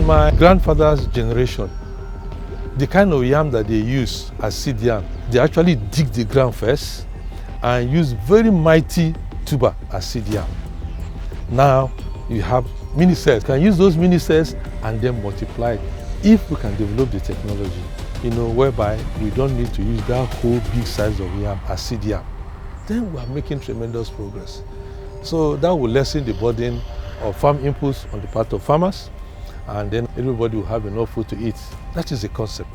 my grandfather's generation, the kind of yam that they use as seed yam, they actually dig the ground first and use very mighty tuber as seed yam. Now you have mini cells. You can use those mini cells and then multiply it. If we can develop the technology, whereby we don't need to use that whole big size of yam as seed yam, then we are making tremendous progress. So that will lessen the burden of farm inputs on the part of farmers, and then everybody will have enough food to eat. That is the concept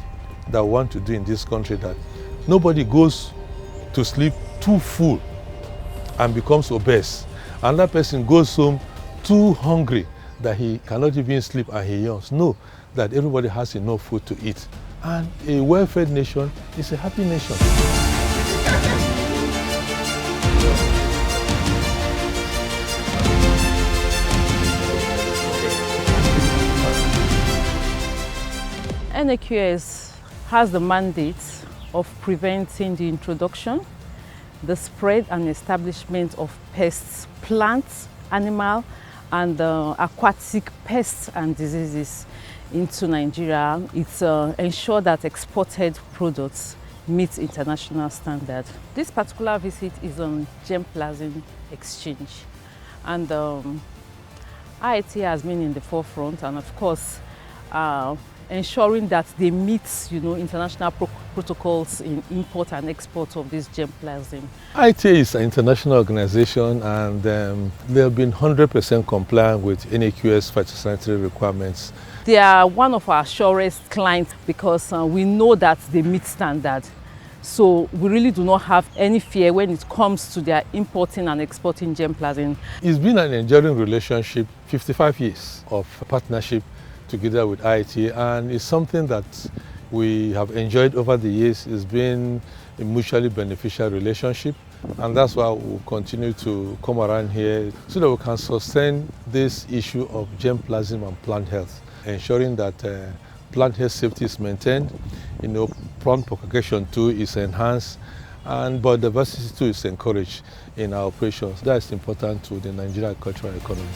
that we want to do in this country, that nobody goes to sleep too full and becomes obese. Another person goes home too hungry that he cannot even sleep and he yawns. No, that everybody has enough food to eat. And a well-fed nation is a happy nation. NAQS has the mandate of preventing the introduction, the spread and establishment of pests, plants, animal, and aquatic pests and diseases into Nigeria. It ensures that exported products meet international standards. This particular visit is on germplasm exchange, and IITA has been in the forefront, and of course ensuring that they meet international protocols in import and export of this germplasm. IITA is an international organization, and they have been 100% compliant with NAQS phytosanitary requirements. They are one of our surest clients because we know that they meet standards. So we really do not have any fear when it comes to their importing and exporting germplasm. It's been an enduring relationship, 55 years of partnership together with IITA, and it's something that we have enjoyed over the years. It's been a mutually beneficial relationship, and that's why we'll continue to come around here so that we can sustain this issue of germplasm and plant health, ensuring that plant health safety is maintained, plant propagation too is enhanced, and biodiversity too is encouraged in our operations. That's important to the Nigerian agricultural economy.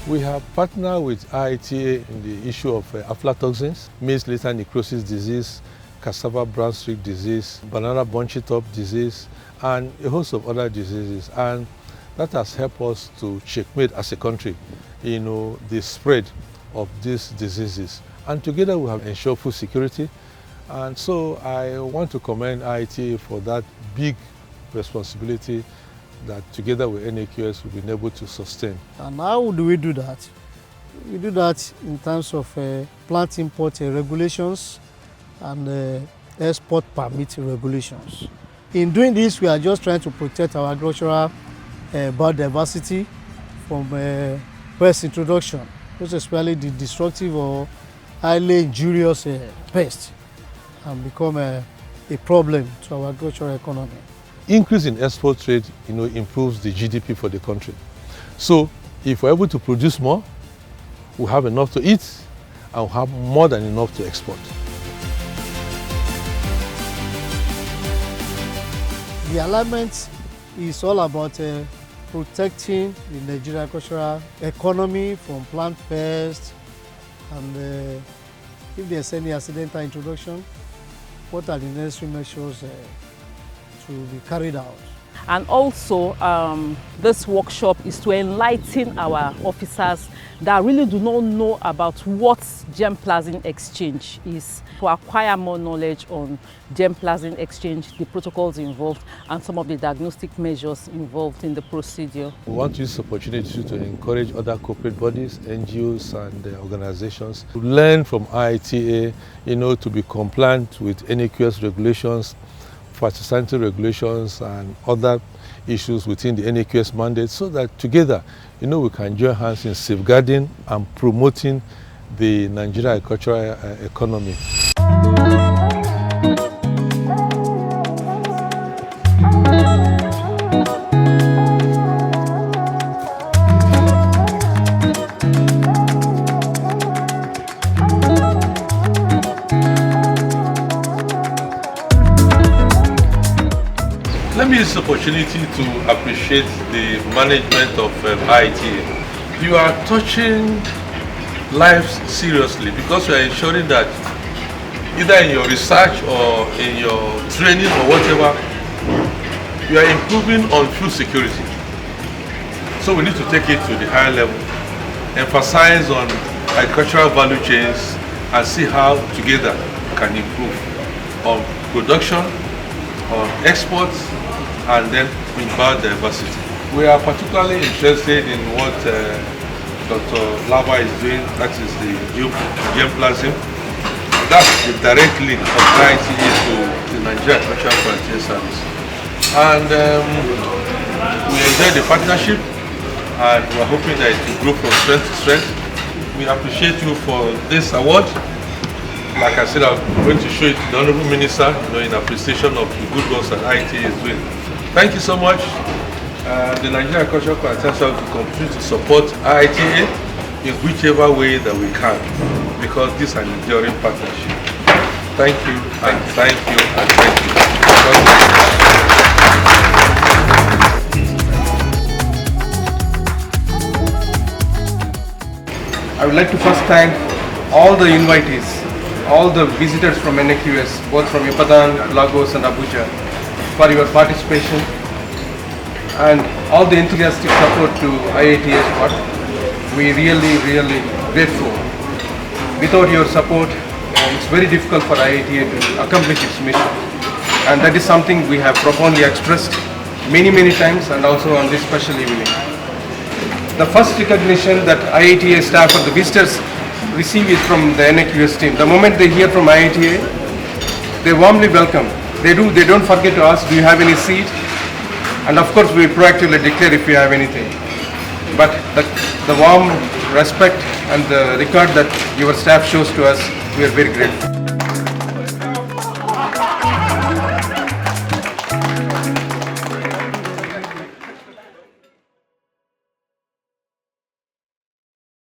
We have partnered with IITA in the issue of aflatoxins, maize-litter necrosis disease, cassava brown streak disease, banana bunchy top disease, and a host of other diseases. And that has helped us to checkmate as a country, the spread of these diseases. And together we have ensured food security. And so I want to commend IITA for that big responsibility that together with NAQS we've been able to sustain. And how do we do that? We do that in terms of plant import regulations and export permit regulations. In doing this, we are just trying to protect our agricultural biodiversity from pest introduction, most especially the destructive or highly injurious pests, and become a problem to our agricultural economy. Increase in export trade, improves the GDP for the country. So if we're able to produce more, we have enough to eat and we have more than enough to export. The alignment is all about protecting the Nigerian agricultural economy from plant pests, and if there's any accidental introduction, what are the necessary measures to be carried out. And also, this workshop is to enlighten our officers that really do not know about what germplasm exchange is, to acquire more knowledge on germplasm exchange, the protocols involved, and some of the diagnostic measures involved in the procedure. We want to use this opportunity to encourage other corporate bodies, NGOs, and organizations to learn from IITA, to be compliant with NAQS regulations, phytosanitary regulations, and other issues within the NAQS mandate, so that together, we can join hands in safeguarding and promoting the Nigerian agricultural economy. Let me use this opportunity to appreciate the management of IITA. You are touching lives seriously because you are ensuring that either in your research or in your training or whatever, you are improving on food security. So we need to take it to the higher level, emphasize on agricultural value chains and see how together we can improve on production, on exports, and then in biodiversity. We are particularly interested in what Dr. Lava is doing, that is the germplasm. That's the direct link of IITA to the Nigeria Agricultural Frontier Service. And we enjoy the partnership and we're hoping that it will grow from strength to strength. We appreciate you for this award. Like I said, I'm going to show it to the Honorable Minister, in appreciation of the good work that IITA is doing. Thank you so much. The Nigeria Agricultural Frontier Service will continue to support IITA in whichever way that we can, because this is an enduring partnership. Thank you, and thank you, and thank you. I would like to first thank all the invitees, all the visitors from NAQS, both from Ibadan, Lagos and Abuja, for your participation and all the enthusiastic support to IITA's work. We really grateful. Without your support, it's very difficult for IITA to accomplish its mission. And that is something we have profoundly expressed many times and also on this special evening. The first recognition that IITA staff or the visitors receive is from the NAQS team. The moment they hear from IITA, they warmly welcome. They don't forget to ask, do you have any seat? And of course we proactively declare if we have anything. But the warm respect and the regard that your staff shows to us, we are very grateful.